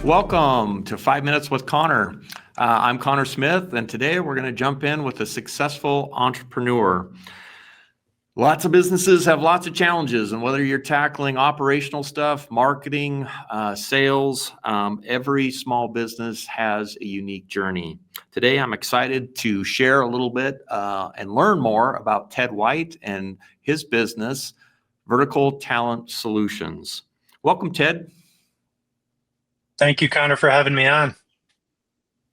Welcome to 5 Minutes with Conor. I'm Conor Smith, and today we're going to jump in with a successful entrepreneur. Lots of businesses have lots of challenges, and whether you're tackling operational stuff, marketing, sales, every small business has a unique journey. Today, I'm excited to share a little bit and learn more about Ted White and his business, Vertical Talent Solutions. Welcome, Ted. Thank you, Conor, for having me on.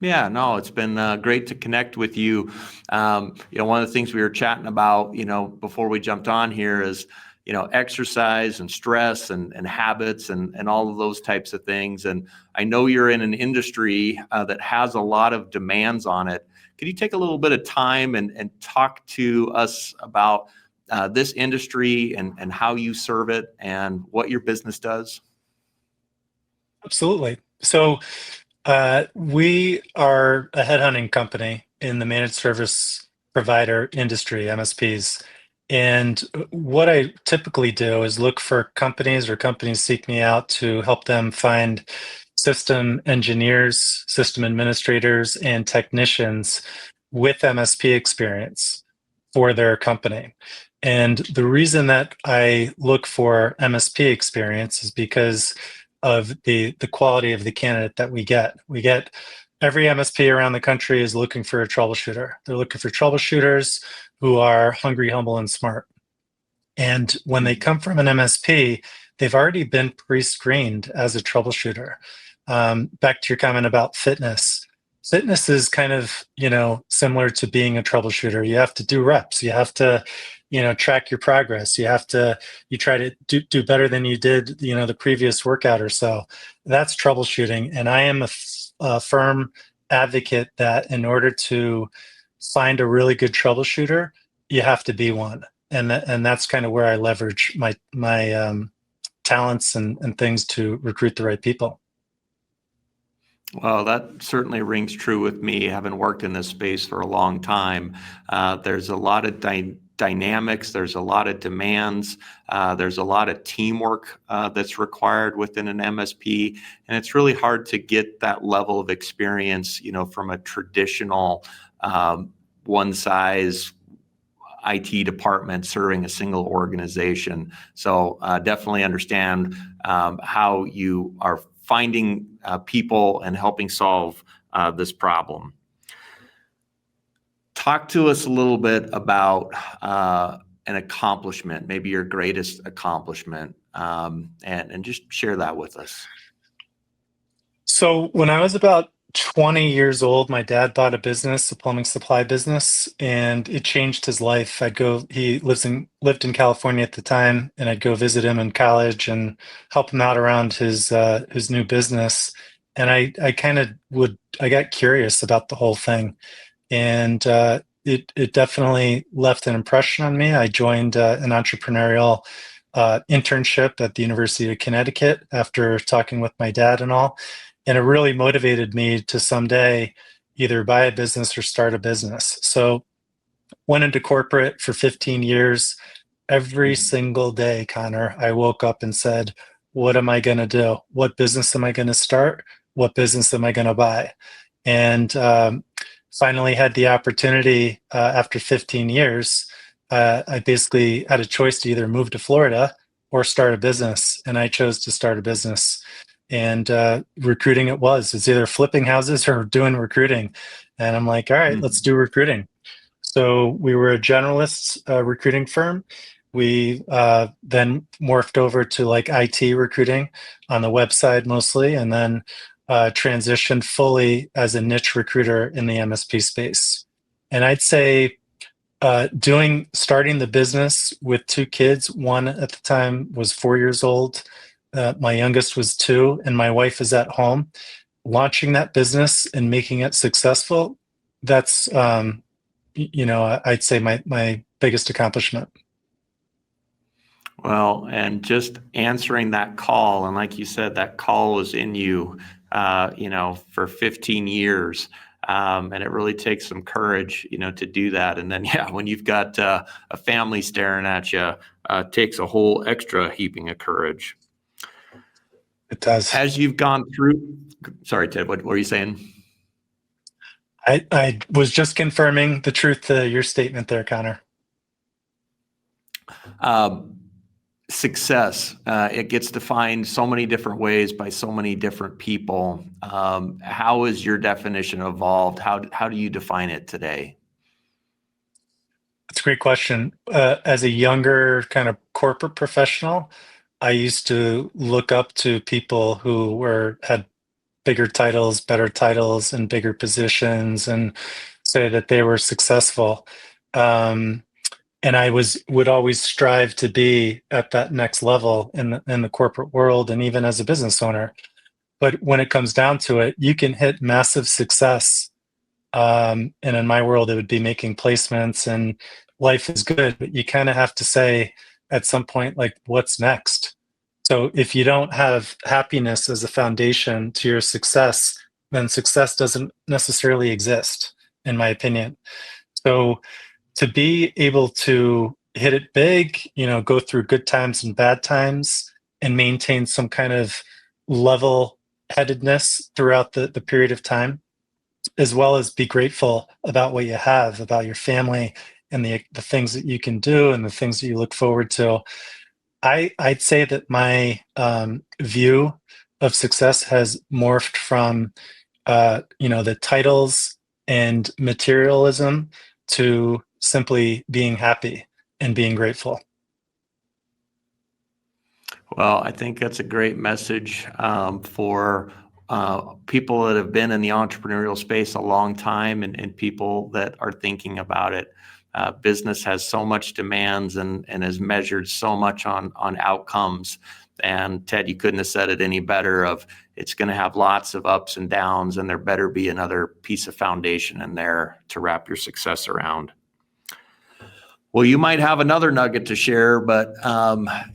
Yeah, no, it's been great to connect with you. One of the things we were chatting about, before we jumped on here is, exercise and stress and habits and all of those types of things. And I know you're in an industry that has a lot of demands on it. Could you take a little bit of time and talk to us about this industry and how you serve it and what your business does? Absolutely. We are a headhunting company in the managed service provider industry, MSPs. And what I typically do is look for companies, or companies seek me out to help them find system engineers, system administrators, and technicians with MSP experience for their company. And the reason that I look for MSP experience is because of the quality of the candidate that we get. Every MSP around the country is looking for a troubleshooter. They're looking for troubleshooters who are hungry, humble, and smart. And when they come from an MSP, they've already been pre-screened as a troubleshooter. Back to your comment about fitness. Fitness is kind of, similar to being a troubleshooter. You have to do reps. You have to, track your progress. You try to do better than you did, the previous workout or so. That's troubleshooting. And I am a firm advocate that in order to find a really good troubleshooter, you have to be one. And that's kind of where I leverage my talents and things to recruit the right people. Well, that certainly rings true with me, having worked in this space for a long time. There's a lot of dynamics, there's a lot of demands, there's a lot of teamwork that's required within an MSP, and it's really hard to get that level of experience, from a traditional one-size IT department serving a single organization. So definitely understand how you are finding people and helping solve this problem. Talk to us a little bit about an accomplishment, maybe your greatest accomplishment, and just share that with us. So when I was about 20 years old, my dad bought a business, a plumbing supply business, and it changed his life. He lived in California at the time, and I'd go visit him in college and help him out around his new business. And I got curious about the whole thing. And it definitely left an impression on me. I joined an entrepreneurial internship at the University of Connecticut after talking with my dad and all. And it really motivated me to someday either buy a business or start a business. So went into corporate for 15 years. Every single day, Conor, I woke up and said, what am I going to do? What business am I going to start? What business am I going to buy? And finally had the opportunity after 15 years. I basically had a choice to either move to Florida or start a business. And I chose to start a business. And recruiting it's either flipping houses or doing recruiting. And I'm like, all right, let's do recruiting. So we were a generalist recruiting firm. We then morphed over to like IT recruiting on the website mostly, and then transitioned fully as a niche recruiter in the MSP space. And I'd say starting the business with two kids, one at the time was 4 years old. My youngest was 2, and my wife is at home. Launching that business and making it successful, that's, I'd say my biggest accomplishment. Well, and just answering that call, and like you said, that call was in you, for 15 years. And it really takes some courage, to do that. And then, when you've got a family staring at you, it takes a whole extra heaping of courage. It does. As you've gone through, sorry, Ted, what were you saying? I was just confirming the truth to your statement there, Connor. Success, it gets defined so many different ways by so many different people. How has your definition evolved? How do you define it today? That's a great question. As a younger kind of corporate professional, I used to look up to people who had bigger titles, better titles, and bigger positions, and say that they were successful. And I would always strive to be at that next level in the corporate world, and even as a business owner. But when it comes down to it, you can hit massive success. And in my world, it would be making placements, and life is good, but you kind of have to say at some point, like, what's next? So if you don't have happiness as a foundation to your success, then success doesn't necessarily exist, in my opinion. So to be able to hit it big, go through good times and bad times, and maintain some kind of level headedness throughout the period of time, as well as be grateful about what you have, about your family, and the things that you can do and the things that you look forward to. I'd say that my view of success has morphed from the titles and materialism to simply being happy and being grateful. Well, I think that's a great message for people that have been in the entrepreneurial space a long time, and people that are thinking about it. Business has so much demands and is measured so much on outcomes. And Ted, you couldn't have said it any better. It's going to have lots of ups and downs, and there better be another piece of foundation in there to wrap your success around. Well, you might have another nugget to share, but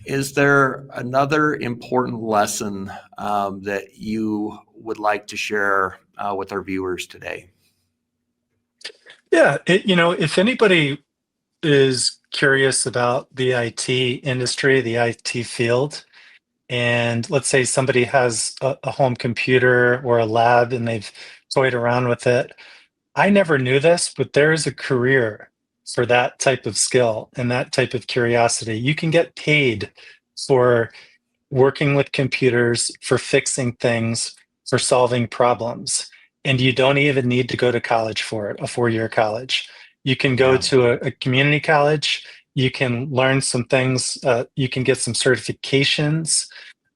is there another important lesson that you would like to share with our viewers today? Yeah, if anybody is curious about the IT industry, the IT field, and let's say somebody has a home computer or a lab and they've toyed around with it. I never knew this, but there is a career for that type of skill and that type of curiosity. You can get paid for working with computers, for fixing things, for solving problems. And you don't even need to go to college for it, a 4-year college. You can go to a community college. You can learn some things. You can get some certifications.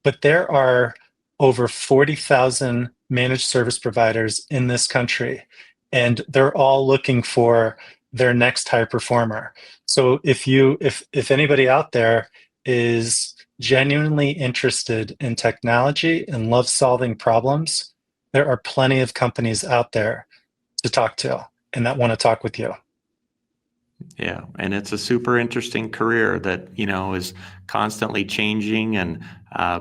But there are over 40,000 managed service providers in this country, and they're all looking for their next high performer. So if anybody out there is genuinely interested in technology and loves solving problems, there are plenty of companies out there to talk to and that want to talk with you. Yeah, and it's a super interesting career that is constantly changing and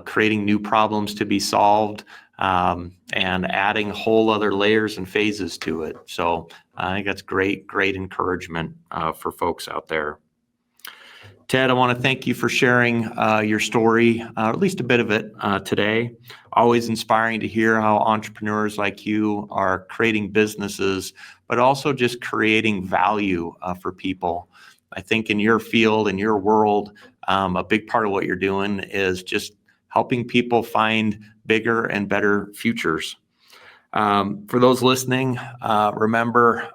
creating new problems to be solved, and adding whole other layers and phases to it. So I think that's great encouragement for folks out there. Ted, I want to thank you for sharing your story, or at least a bit of it today. Always inspiring to hear how entrepreneurs like you are creating businesses, but also just creating value for people. I think in your field, in your world, a big part of what you're doing is just helping people find bigger and better futures. For those listening, remember,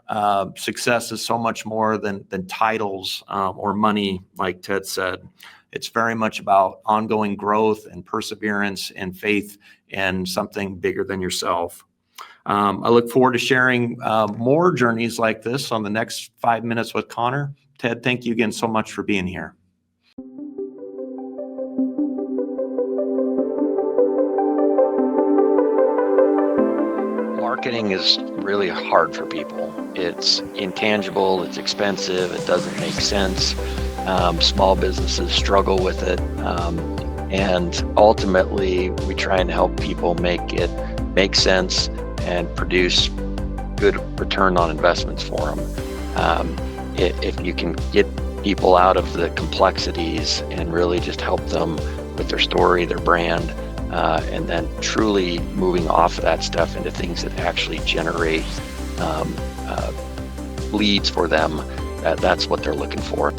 success is so much more than titles or money, like Ted said. It's very much about ongoing growth and perseverance and faith in something bigger than yourself. I look forward to sharing more journeys like this on the next 5 Minutes with Conor. Ted, thank you again so much for being here. Marketing is really hard for people. It's intangible, it's expensive, it doesn't make sense. Small businesses struggle with it. And ultimately, we try and help people make it make sense and produce good return on investments for them. If you can get people out of the complexities and really just help them with their story, their brand, and then truly moving off of that stuff into things that actually generate leads for them. That's what they're looking for.